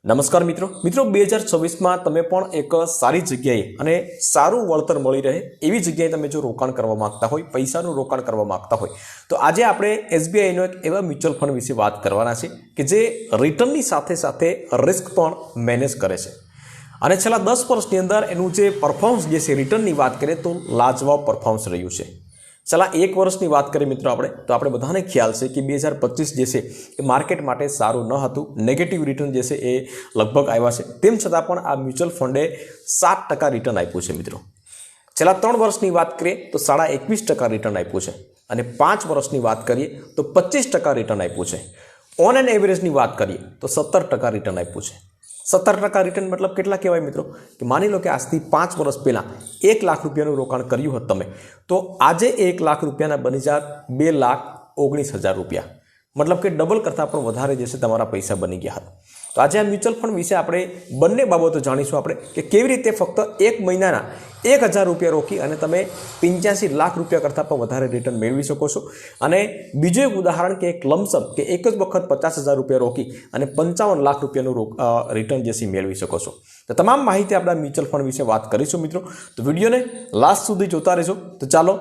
નમસ્કાર મિત્રો 2026માં તમે પણ એક સારી જગ્યાએ અને સારું વળતર મળી રહે એવી જગ્યાએ તમે જો રોકાણ કરવા માંગતા હોય, પૈસાનું રોકાણ કરવા માંગતા હોય તો આજે આપણે એસબીઆઈનો એક એવા મ્યુચ્યુઅલ ફંડ વિશે વાત કરવાના છે કે જે રિટર્નની સાથે સાથે રિસ્ક પણ મેનેજ કરે છે અને છેલ્લા 10 વર્ષની અંદર એનું જે પરફોર્મન્સ જે છે રિટર્નની વાત કરીએ તો લાજવાબ પરફોર્મન્સ રહ્યું છે। છેલ્લા 1 વર્ષની વાત કરીએ મિત્રો આપણે બધાને ખ્યાલ છે કે 2025 જે છે એ માર્કેટ માટે સારું ન હતું, નેગેટિવ રિટર્ન જે છે એ લગભગ આવ્યા છે। તેમ છતાં પણ આ મ્યુચ્યુઅલ ફંડે 7% રિટર્ન આપ્યું છે મિત્રો। છેલ્લા 3 વર્ષની વાત કરીએ તો 21.5% રિટર્ન આપ્યું છે અને 5 વર્ષની વાત કરીએ તો 25% રિટર્ન આપ્યું છે। ઓન એન એવરેજની વાત કરીએ તો 17% રિટર્ન આપ્યું છે। 17% રિટર્ન મતલબ કેટલા કહેવાય મિત્રો કે માની લો કે આજથી 5 વર્ષ પહેલાં 1 લાખ રૂપિયાનું રોકાણ કર્યું હોત તમે તો આજે 1 લાખ રૂપિયાના બની જાત 2,19,000 રૂપિયા, મતલબ કે ડબલ કરતાં પણ વધારે જે છે તમારા પૈસા બની ગયા હતા। તો આજે આ મ્યુચ્યુઅલ ફંડ વિશે આપણે બંને બાબતો જાણીશું આપણે કે કેવી રીતે ફક્ત 1 મહિનાના 1,000 રૂપિયા રોકી અને તમે 85 લાખ રૂપિયા કરતાં પણ વધારે રિટર્ન મેળવી શકો છો। અને બીજું એક ઉદાહરણ કે એક લમસમ કે એક જ વખત 50,000 રૂપિયા રોકી અને 55 લાખ રૂપિયાનું રિટર્ન જે છે મેળવી શકો છો। તો તમામ માહિતી આપણા મ્યુચ્યુઅલ ફંડ વિશે વાત કરીશું મિત્રો, તો વિડીયોને લાસ્ટ સુધી જોતા રહેજો। તો ચાલો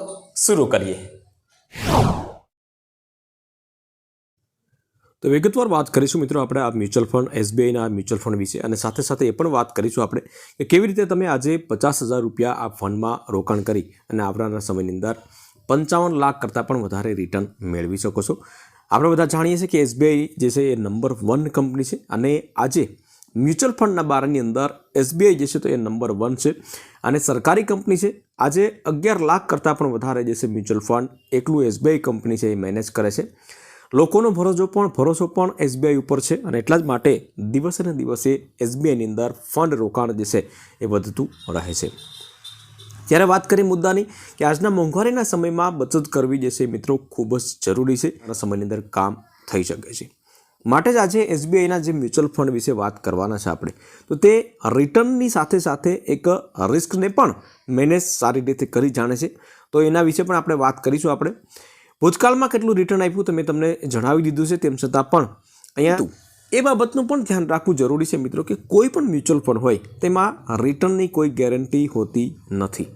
શરૂ કરીએ। તો વિગતવાર વાત કરીશું મિત્રો આપણે આ મ્યુચ્યુઅલ ફંડ એસબીઆઈના મ્યુચ્યુઅલ ફંડ વિશે અને સાથે સાથે એ પણ વાત કરીશું આપણે કે કેવી રીતે તમે આજે 50,000 રૂપિયા આ ફંડમાં રોકાણ કરી અને આવનારા સમયની અંદર 55 લાખ કરતાં પણ વધારે રિટર્ન મેળવી શકો છો। આપણે બધા જાણીએ છીએ કે એસબીઆઈ જે છે એ નંબર 1 કંપની છે અને આજે મ્યુચ્યુઅલ ફંડના બારની અંદર એસબીઆઈ જે છે તો એ નંબર 1 છે અને સરકારી કંપની છે। આજે 11 લાખ કરતાં પણ વધારે જે છે મ્યુચ્યુઅલ ફંડ એકલું એસબીઆઈ કંપની છે એ મેનેજ કરે છે। લોકોનો ભરોસો પણ એસબીઆઈ ઉપર છે અને એટલા જ માટે દિવસે ને દિવસે એસબીઆઈની અંદર ફંડ રોકાણ જે છે એ વધતું રહે છે। ત્યારે વાત કરીએ મુદ્દાની કે આજના મોંઘવારીના સમયમાં બચત કરવી જે છે મિત્રો ખૂબ જ જરૂરી છે, આ સમયની અંદર કામ થઈ શકે છે। માટે જ આજે એસબીઆઈના જે મ્યુચ્યુઅલ ફંડ વિશે વાત કરવાના છે આપણે તો તે રિટર્નની સાથે સાથે એક રિસ્કને પણ મેનેજ સારી રીતે કરી જાણે છે। તો એના વિશે પણ આપણે વાત કરીશું। આપણે ભૂતકાળમાં કેટલું રિટર્ન આપ્યું તો મેં તમને જણાવી દીધું છે, તેમ છતાં પણ અહીંયા એ બાબતનું પણ ધ્યાન રાખવું જરૂરી છે મિત્રો કે કોઈ પણ મ્યુચ્યુઅલ ફંડ હોય તેમાં રિટર્નની કોઈ ગેરંટી હોતી નથી।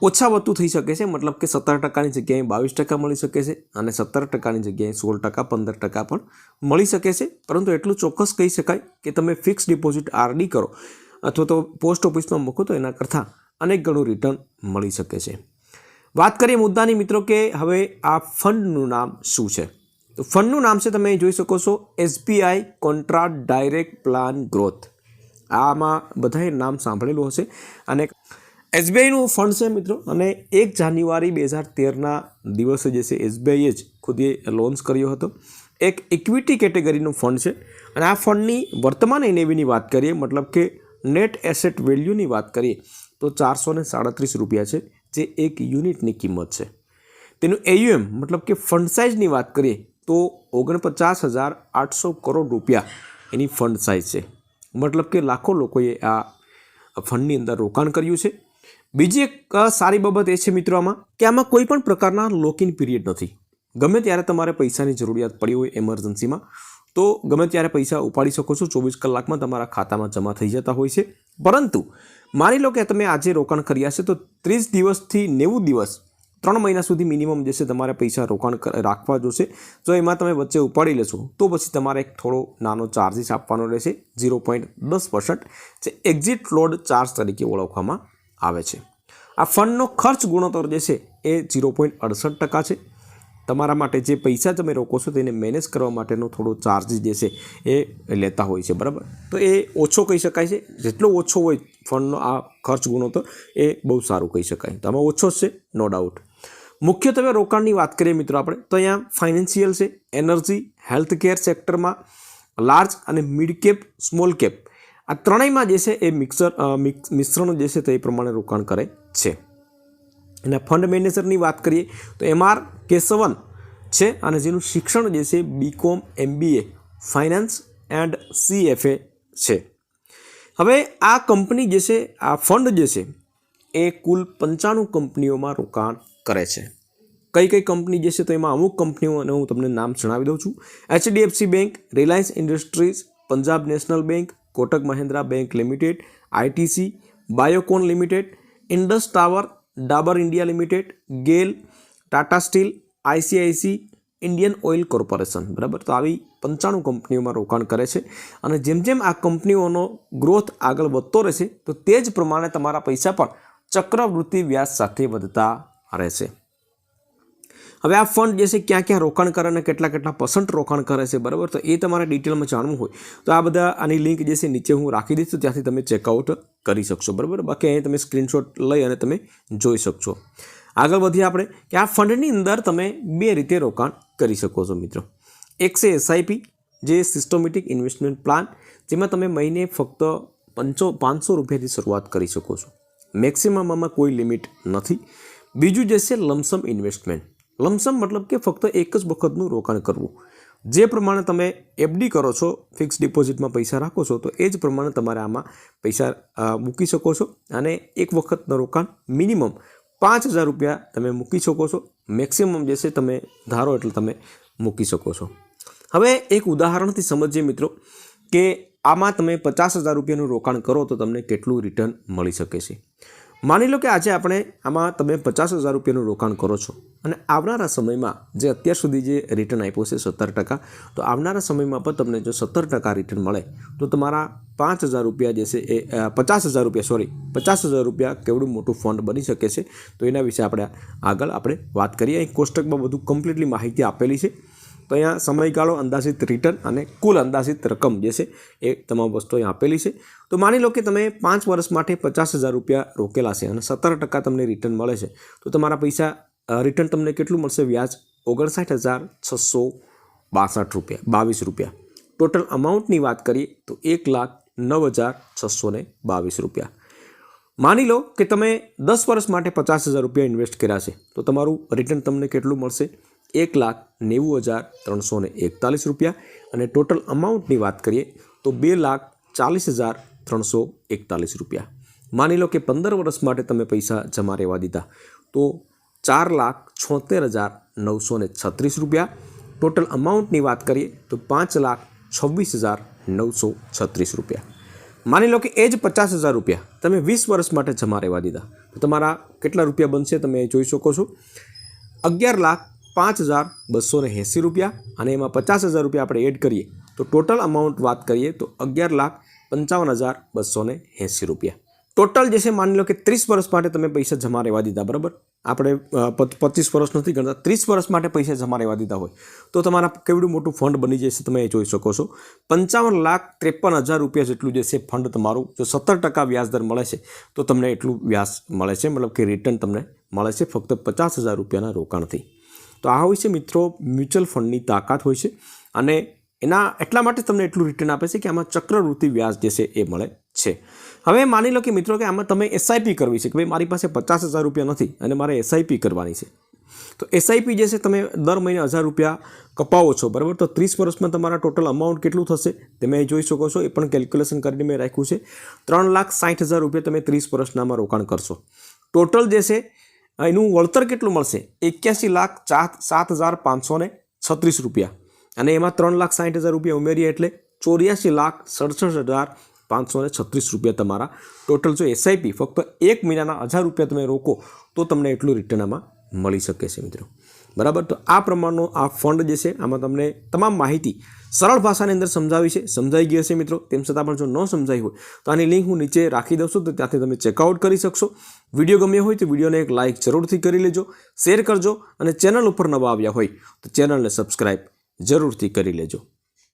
ઓછા વધતું થઈ શકે છે, મતલબ કે 17%ની જગ્યાએ 22% મળી શકે છે અને 17%ની જગ્યાએ 16%, 15% પણ મળી શકે છે। પરંતુ એટલું ચોક્કસ કહી શકાય કે તમે ફિક્સ ડિપોઝિટ આરડી કરો અથવા તો પોસ્ટ ઓફિસમાં મૂકો તો એના કરતાં અનેક ગણું રિટર્ન મળી શકે છે। વાત કરીએ મુદ્દાની મિત્રો કે હવે આ ફંડનું નામ શું છે તો ફંડનું નામ છે, તમે જોઈ શકો છો, SBI contra direct plan growth. આમાં બધાએ નામ સાંભળેલું હશે અને એસબીઆઈનું ફંડ છે મિત્રો અને 1 જાન્યુઆરી 2013ના દિવસે જે છે એસબીઆઈએ જ ખુદે લોન્ચ કર્યો હતો। એક ઇક્વિટી કેટેગરીનું ફંડ છે અને આ ફંડની વર્તમાન એનએવીની વાત કરીએ, મતલબ કે નેટ એસેટ વેલ્યુની વાત કરીએ તો 437 રૂપિયા છે, જે એક યુનિટની કિંમત છે। તેનું એયુએમ મતલબ કે ફંડ સાઇઝની વાત કરીએ તો 49,800 કરોડ રૂપિયા એની ફંડ સાઇઝ છે, મતલબ કે લાખો લોકોએ આ ફંડની અંદર રોકાણ કર્યું છે। બીજી એક સારી બાબત એ છે મિત્રો આમાં કે આમાં કોઈ પણ પ્રકારના લોકિન પીરિયડ નથી। ગમે ત્યારે તમારે પૈસાની જરૂરિયાત પડી હોય એમરજન્સીમાં તો ગમે ત્યારે પૈસા ઉપાડી શકો છો, 24 કલાકમાં તમારા ખાતામાં જમા થઈ જતા હોય છે। પરંતુ માની લો કે તમે આજે રોકાણ કર્યા છે તો 30 દિવસથી 90 દિવસ 3 મહિના સુધી મિનિમમ જે છે તમારે પૈસા રોકાણ રાખવા જોશે। જો એમાં તમે વચ્ચે ઉપાડી લેશો તો પછી તમારે એક થોડો નાનો ચાર્જિસ આપવાનો રહેશે, 0.10%, જે એક્ઝિટ લોડ ચાર્જ તરીકે ઓળખવામાં આવે છે। આ ફંડનો ખર્ચ ગુણોત્તર જે છે એ 0.68% છે। તમારા માટે જે પૈસા તમે રોકો છો તેને મેનેજ કરવા માટેનો થોડો ચાર્જિસ જે છે એ લેતા હોય છે, બરાબર। તો એ ઓછો કહી શકાય છે, જેટલો ઓછો હોય ફંડનો આ ખર્ચ ગુણોત્તર એ બહુ સારું કહી શકાય, તો આમાં ઓછો જ છે નો ડાઉટ। મુખ્યત્વે રોકાણની વાત કરીએ મિત્રો આપણે તો અહીંયા ફાઇનાન્શિયલ છે, એનર્જી, હેલ્થ કેર સેક્ટરમાં, લાર્જ અને મિડ કેપ, સ્મોલ કેપ, આ ત્રણેયમાં જે છે એ મિશ્રણ જે છે તે એ પ્રમાણે રોકાણ કરે છે। અને ફંડ મેનેજરની વાત કરીએ તો MR કેશવન છે અને જેનું શિક્ષણ જે છે BCom MBA finance and CFA છે। હવે આ કંપની જે છે આ ફંડ જે છે એ કુલ 95 કંપનીઓમાં રોકાણ કરે છે। કઈ કંપની જે છે તો એમાં અમુક કંપનીઓને હું તમને નામ જણાવી દઉં છું। HDFC બેંક, રિલાયન્સ ઇન્ડસ્ટ્રીઝ, પંજાબ નેશનલ બેંક, કોટક મહિન્દ્રા બેંક લિમિટેડ, આઈટીસી, બાયોકોન લિમિટેડ, ઇન્ડસ ટાવર, ડાબર ઇન્ડિયા લિમિટેડ, ગેલ, ટાટા સ્ટીલ, આઈસીઆઈસી, ઇન્ડિયન ઓઇલ કોર્પોરેશન. બરાબર, તો આવી 95 કંપનીઓમાં રોકાણ કરે છે અને જેમ જેમ આ કંપનીઓનો ગ્રોથ આગળ વધતો રહેશે તો તે જ પ્રમાણે તમારા પૈસા પણ ચક્રવૃત્તિ વ્યાજ સાથે વધતા રહેશે. હવે આ ફંડ જે છે ક્યાં ક્યાં રોકાણ કરે અને કેટલા કેટલા % રોકાણ કરે છે, બરાબર, તો એ તમારે ડિટેલમાં જાણવું હોય તો આ બધા આની લિંક જે છે નીચે હું રાખી દઈશ, તો ત્યાંથી તમે ચેકઆઉટ કરી શકશો. બરાબર, બાકી અહીં તમે સ્ક્રીનશોટ લઈ અને તમે જોઈ શકશો. આગળ વધીએ આપણે કે આ ફંડની અંદર તમે 2 રીતે રોકાણ કરી શકો છો મિત્રો. એક છે એસઆઈપી, જે સિસ્ટમેટિક ઇન્વેસ્ટમેન્ટ પ્લાન, જેમાં તમે મહિને ફક્ત 500 રૂપિયાથી શરૂઆત કરી શકો છો. મેક્સિમમમાં કોઈ લિમિટ નથી. બીજું જે છે લમસમ ઇન્વેસ્ટમેન્ટ. લમસમ મતલબ કે ફક્ત એક જ વખતનું રોકાણ કરવું. જે પ્રમાણે તમે એફડી કરો છો, ફિક્સ ડિપોઝિટમાં પૈસા રાખો છો, તો એ જ પ્રમાણે તમારે આમાં પૈસા મૂકી શકો છો અને એક વખતનું રોકાણ મિનિમમ 5000 રૂપિયા તમે મૂકી શકો છો. મેક્સિમમ જે છે તમે ધારો એટલે તમે મૂકી શકો છો. હવે એક ઉદાહરણથી સમજીએ મિત્રો કે આમાં તમે 50000 રૂપિયાનું રોકાણ કરો તો તમને કેટલું રિટર્ન મળી શકે છે. માની લો કે આજે આપણે આમાં તમે 50000 રૂપિયાનું રોકાણ કરો છો અને આવનારા સમયમાં જે અત્યાર સુધી જે રિટર્ન આપ્યું છે 17%, તો આવનારા સમયમાં પણ તમને જો 17% રિટર્ન મળે તો તમારા 5000 રૂપિયા જે છે એ 50000 રૂપિયા કેવડું મોટું ફંડ બની શકે છે. તો એના વિશે આગળ વાત કરીએ. અહીં કોષ્ટકમાં બધું કમ્પ્લીટલી માહિતી આપેલી છે. તો અહીંયા સમયગાળો, અંદાજિત રિટર્ન અને કુલ અંદાજિત રકમ જે છે એ તમામ વસ્તુઓ અહીં આપેલી છે. તો માની લો કે તમે 5 વર્ષ માટે 50000 રૂપિયા રોકેલા છે અને 17% તમને રિટર્ન મળે છે, તો તમારા પૈસા રિટર્ન તમને કેટલું મળશે? વ્યાજ 59662 રૂપિયા. ટોટલ અમાઉન્ટની વાત કરીએ તો 1,09,622 રૂપિયા. માની લો કે તમે 10 વર્ષ માટે 50000 રૂપિયા ઇન્વેસ્ટ કર્યા છે, તો તમારું રિટર્ન તમને કેટલું મળશે? 1,90,341 રૂપિયા. અને ટોટલ અમાઉન્ટની વાત કરીએ તો 2,40,341 રૂપિયા. માની લો કે 15 વર્ષ માટે તમે પૈસા જમા રહેવા દીધા તો 4,76,936 રૂપિયા. ટોટલ અમાઉન્ટની વાત કરીએ તો 5,26,936 રૂપિયા. માની લો કે એ જ 50000 રૂપિયા તમે 20 વર્ષ માટે જમા રહેવા દીધા તો તમારા કેટલા રૂપિયા બનશે તમે જોઈ શકો છો? 11,05,280 રૂપિયા. અને એમાં 50000 રૂપિયા આપણે એડ કરીએ તો ટોટલ અમાઉન્ટ વાત કરીએ તો 11,55,280 રૂપિયા. ટોટલ જે છે માની લો કે 30 વર્ષ માટે તમે પૈસા જમા રહેવા દીધા, બરાબર, આપણે 25 વર્ષ નથી ગણતા, 30 વર્ષ માટે પૈસા જમા રહેવા દીધા હોય તો તમારા કેવડું મોટું ફંડ બની જશે તમે જોઈ શકો છો. 55,53,000 રૂપિયા જેટલું જે છે ફંડ તમારું, જો 17% વ્યાજદર મળે છે તો તમને એટલું વ્યાજ મળે છે, મતલબ કે રિટર્ન તમને મળે છે ફક્ત 50000 રૂપિયાના રોકાણથી. તો આ હોય છે મિત્રો મ્યુચ્યુઅલ ફંડની તાકાત હોય છે અને એના એટલા માટે તમને એટલું રિટર્ન આપે છે કે આમાં ચક્રવૃત્તિ વ્યાજ જે છે એ મળે છે. હવે માની લો કે મિત્રો કે આમાં તમે એસઆઈપી કરવી છે કે ભાઈ મારી પાસે 50000 રૂપિયા નથી અને મારે એસઆઈપી કરવાની છે. તો એસઆઈપી જે છે તમે દર મહિને 1000 રૂપિયા કપાવો છો, બરાબર, તો 30 વર્ષમાં તમારા ટોટલ અમાઉન્ટ કેટલું થશે તમે જોઈ શકો છો. એ પણ કેલ્ક્યુલેશન કરીને મેં રાખ્યું છે. 3,60,000 રૂપિયા તમે 30 વર્ષનામાં રોકાણ કરશો. ટોટલ જે છે એનું વળતર કેટલું મળશે? 81,07,536 રૂપિયા. અને એમાં 3,60,000 રૂપિયા ઉમેરીએ એટલે 84,67,536 રૂપિયા તમારા ટોટલ. જો એસઆઈપી ફક્ત 1 મહિનાના 1000 રૂપિયા તમે રોકો તો તમને એટલું રિટર્ન આમાં મળી શકે છે મિત્રો, બરાબર. તો આ પ્રમાણનો આ ફંડ જે છે આમાં તમને તમામ માહિતી સરળ ભાષાની અંદર સમજાઈ ગઈ હશે મિત્રો. તેમ છતાં પણ જો ન સમજાઈ હોય તો આની લિંક હું નીચે રાખી દઉં છું, તો ત્યાંથી તમે ચેકઆઉટ કરી શકશો. વિડીયો ગમ્યો હોય તો વિડીયોને એક લાઇક જરૂરથી કરી લેજો, શેર કરજો અને ચેનલ ઉપર નવા આવ્યા હોય તો ચેનલને સબસ્ક્રાઈબ જરૂરથી કરી લેજો.